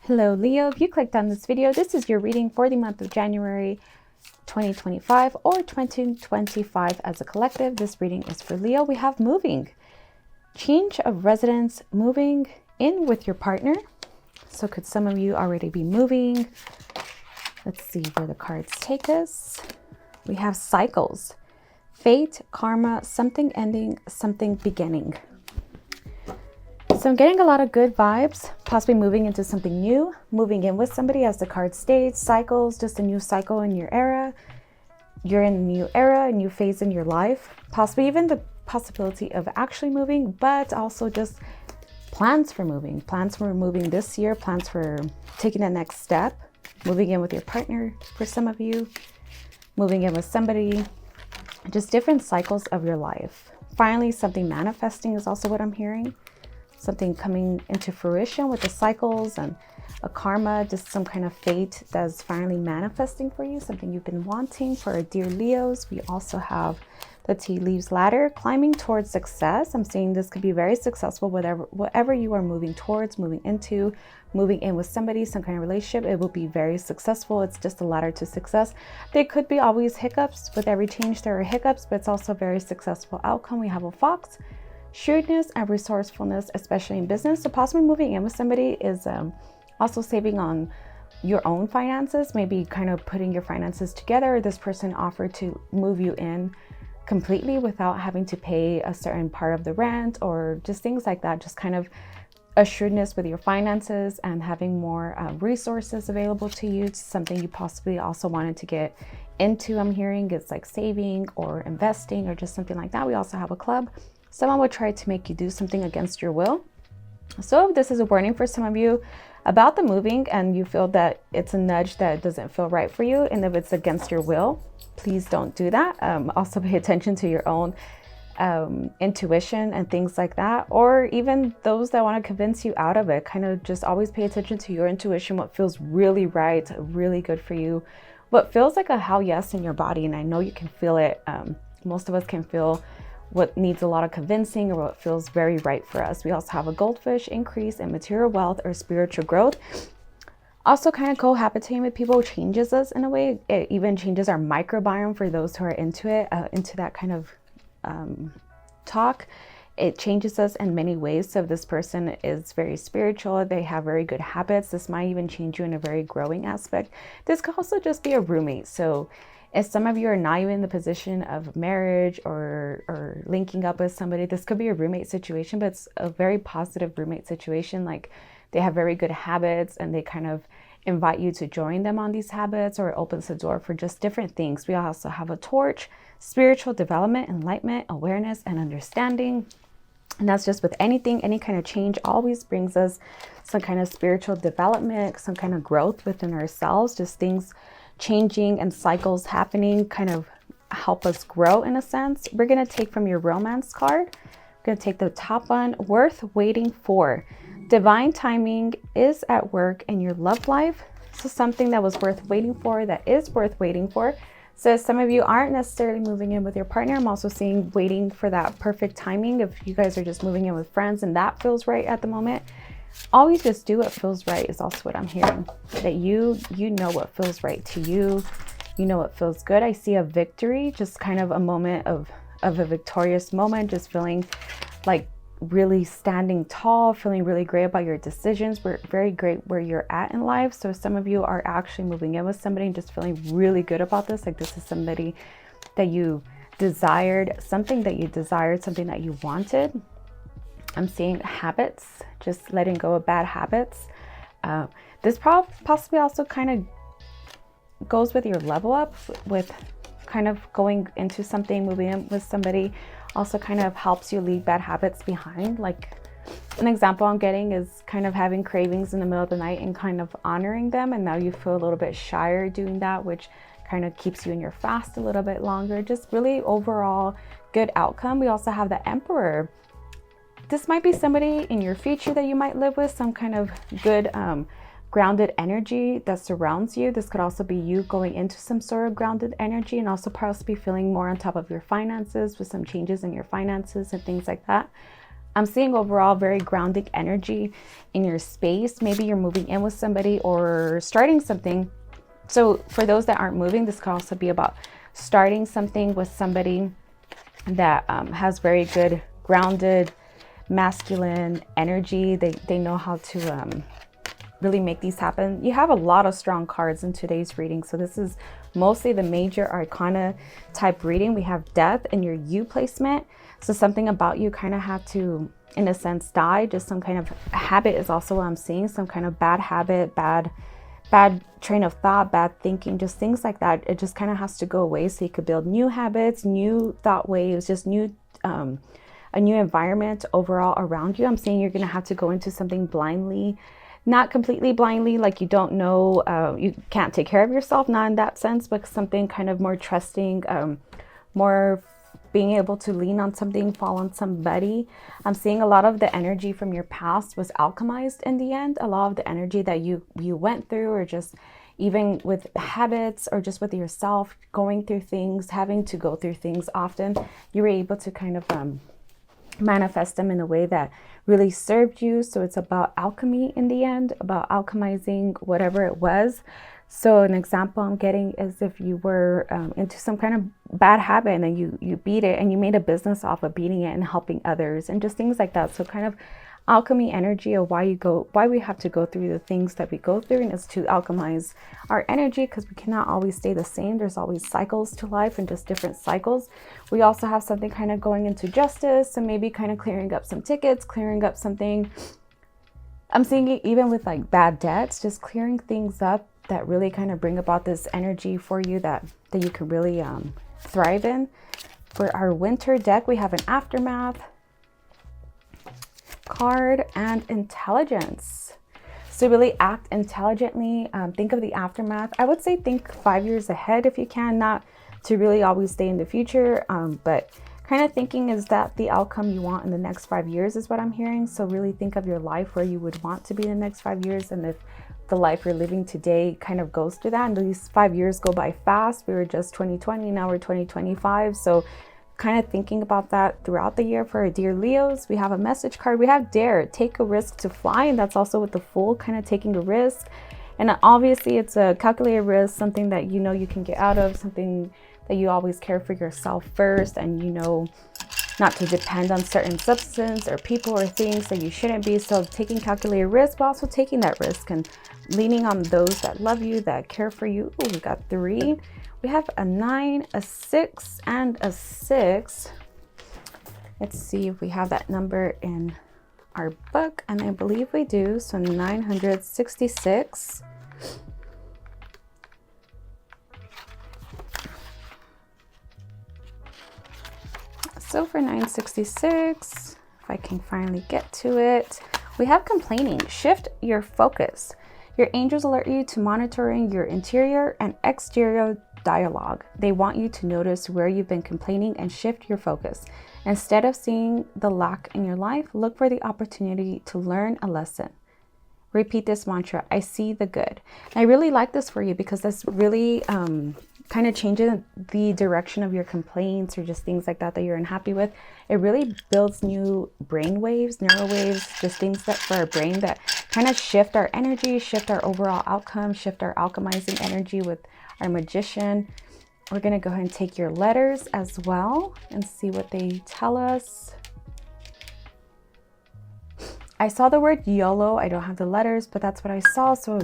Hello Leo, if you clicked on this video, this is your reading for the month of January 2025 or 2025 as a collective. This reading is for Leo. We have moving, change of residence, moving in with your partner. So could some of you already be moving? Let's see where the cards take us. We have cycles, fate, karma, something ending, something beginning. So I'm getting a lot of good vibes, possibly moving into something new, moving in with somebody as the card states, cycles, just a new cycle in your era. You're in a new era, a new phase in your life, possibly even the possibility of actually moving, but also just plans for moving this year, plans for taking the next step, moving in with your partner for some of you, moving in with somebody, just different cycles of your life. Finally, something manifesting is also what I'm hearing. Something coming into fruition with the cycles and a karma, just some kind of fate that's finally manifesting for you, something you've been wanting. For our dear Leos, we also have the tea leaves ladder, climbing towards success. I'm saying this could be very successful, whatever you are moving towards, moving into, moving in with somebody, some kind of relationship. It will be very successful. It's just a ladder to success. There could be always hiccups. With every change, there are hiccups, but it's also a very successful outcome. We have a fox. Shrewdness and resourcefulness, especially in business. So possibly moving in with somebody is also saving on your own finances, maybe kind of putting your finances together. This person offered to move you in completely without having to pay a certain part of the rent or just things like that. Just kind of a shrewdness with your finances and having more resources available to you. It's something you possibly also wanted to get into. I'm hearing it's like saving or investing or just something like that. We also have a club. Someone would try to make you do something against your will. So this is a warning for some of you about the moving and you feel that it's a nudge that doesn't feel right for you. And if it's against your will, please don't do that. Also pay attention to your own intuition and things like that. Or even those that want to convince you out of it, kind of just always pay attention to your intuition, what feels really right, really good for you, what feels like a hell yes in your body. And I know you can feel it. Most of us can feel what needs a lot of convincing or what feels very right for us. We also have a goldfish, increase in material wealth or spiritual growth. Also kind of cohabitating with people changes us in a way. It even changes our microbiome for those who are into it, into that kind of talk. It changes us in many ways. So if this person is very spiritual, they have very good habits, this might even change you in a very growing aspect. This could also just be a roommate. So if some of you are not even in the position of marriage or linking up with somebody, this could be a roommate situation, but it's a very positive roommate situation. Like they have very good habits and they kind of invite you to join them on these habits, or it opens the door for just different things. We also have a torch, spiritual development, enlightenment, awareness, and understanding. And that's just with anything, any kind of change always brings us some kind of spiritual development, some kind of growth within ourselves, just things changing and cycles happening kind of help us grow in a sense. We're going to take from your romance card. We're going to take the top one, worth waiting for. Divine timing is at work in your love life. So something that was worth waiting for, that is worth waiting for. So some of you aren't necessarily moving in with your partner. I'm also seeing waiting for that perfect timing. If you guys are just moving in with friends and that feels right at the moment, always just do what feels right is also what I'm hearing. That you know what feels right to you. You know what feels good. I see a victory, just kind of a moment of a victorious moment, just feeling like really standing tall, feeling really great about your decisions. We're very great where you're at in life. So some of you are actually moving in with somebody and just feeling really good about this. Like this is somebody that you desired, something that you wanted. I'm seeing habits, just letting go of bad habits. This possibly also kind of goes with your level up, with kind of going into something, moving in with somebody, also kind of helps you leave bad habits behind. Like an example I'm getting is kind of having cravings in the middle of the night and kind of honoring them. And now you feel a little bit shyer doing that, which kind of keeps you in your fast a little bit longer. Just really overall good outcome. We also have the Emperor. This might be somebody in your future that you might live with, some kind of good grounded energy that surrounds you. This could also be you going into some sort of grounded energy and also possibly feeling more on top of your finances with some changes in your finances and things like that. I'm seeing overall very grounding energy in your space. Maybe you're moving in with somebody or starting something. So for those that aren't moving, this could also be about starting something with somebody that has very good grounded masculine energy. They know how to really make these happen. You have a lot of strong cards in today's reading. So this is mostly the major arcana type reading. We have death in your U placement. So something about you kind of had to, in a sense, die. Just some kind of habit is also what I'm seeing. Some kind of bad habit, bad train of thought, bad thinking, just things like that. It just kind of has to go away so you could build new habits, new thought waves, just new a new environment overall around you. I'm saying you're going to have to go into something blindly, not completely blindly, like you don't know, you can't take care of yourself, not in that sense, but something kind of more trusting, more being able to lean on something, fall on somebody. I'm seeing a lot of the energy from your past was alchemized in the end. A lot of the energy that you went through, or just even with habits, or just with yourself, going through things, having to go through things often, you were able to kind of manifest them in a way that really served you. So it's about alchemy in the end, about alchemizing whatever it was. So an example I'm getting is if you were into some kind of bad habit and then you beat it and you made a business off of beating it and helping others and just things like that. So kind of alchemy energy of why we have to go through the things that we go through, and it's to alchemize our energy, because we cannot always stay the same. There's always cycles to life and just different cycles. We also have something kind of going into justice, so maybe kind of clearing up some tickets, clearing up something. I'm seeing it even with like bad debts, just clearing things up that really kind of bring about this energy for you that you can really thrive in. For our winter deck, we have an aftermath card and intelligence. So really act intelligently. Think of the aftermath. I would say think 5 years ahead if you can, not to really always stay in the future, but kind of thinking, is that the outcome you want in the next 5 years is what I'm hearing. So really think of your life, where you would want to be in the next 5 years, and if the life you're living today kind of goes through that. And these 5 years go by fast. We were just 2020, now we're 2025. So kind of thinking about that throughout the year. For our dear Leos, we have a message card. We have dare, take a risk to fly, and that's also with the Fool, kind of taking a risk. And obviously it's a calculated risk, something that you know you can get out of, something that you always care for yourself first, and you know not to depend on certain substance or people or things that you shouldn't be. So taking calculated risk, but also taking that risk and leaning on those that love you, that care for you. Ooh, we got 3. We have a 9, a 6, and a 6. Let's see if we have that number in our book, and I believe we do. So 966. So for 966, if I can finally get to it, we have complaining. Shift your focus. Your angels alert you to monitoring your interior and exterior dialogue. They want you to notice where you've been complaining and shift your focus. Instead of seeing the lack in your life, look for the opportunity to learn a lesson. Repeat this mantra: I see the good. And I really like this for you, because that's really kind of changing the direction of your complaints or just things like that you're unhappy with. It really builds new brain waves, neural waves, just things that for our brain that kind of shift our energy, shift our overall outcome, shift our alchemizing energy with our magician. We're going to go ahead and take your letters as well and see what they tell us. I saw the word YOLO. I don't have the letters, but that's what I saw. So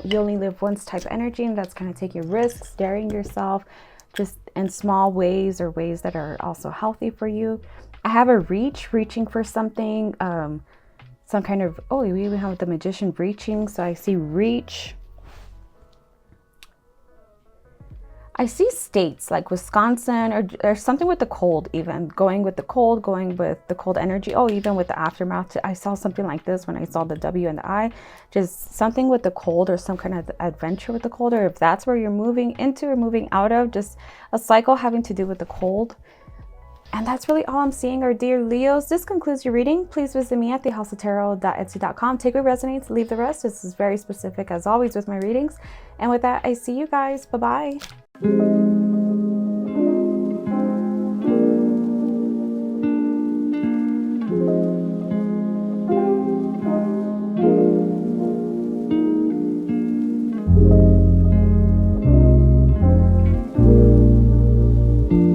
you only live once type energy, and that's kind of taking risks, daring yourself, just in small ways or ways that are also healthy for you. I have a reaching for something, some kind of, oh, we even have the magician reaching. So I see reach. I see states like Wisconsin or something with the cold, even going with the cold energy. Oh, even with the aftermath, I saw something like this when I saw the W and the I, just something with the cold or some kind of adventure with the cold, or if that's where you're moving into or moving out of, just a cycle having to do with the cold. And that's really all I'm seeing, our dear Leos. This concludes your reading. Please visit me at thehouseoftarot.etsy.com. Take what resonates, leave the rest. This is very specific as always with my readings. And with that, I see you guys. Bye-bye.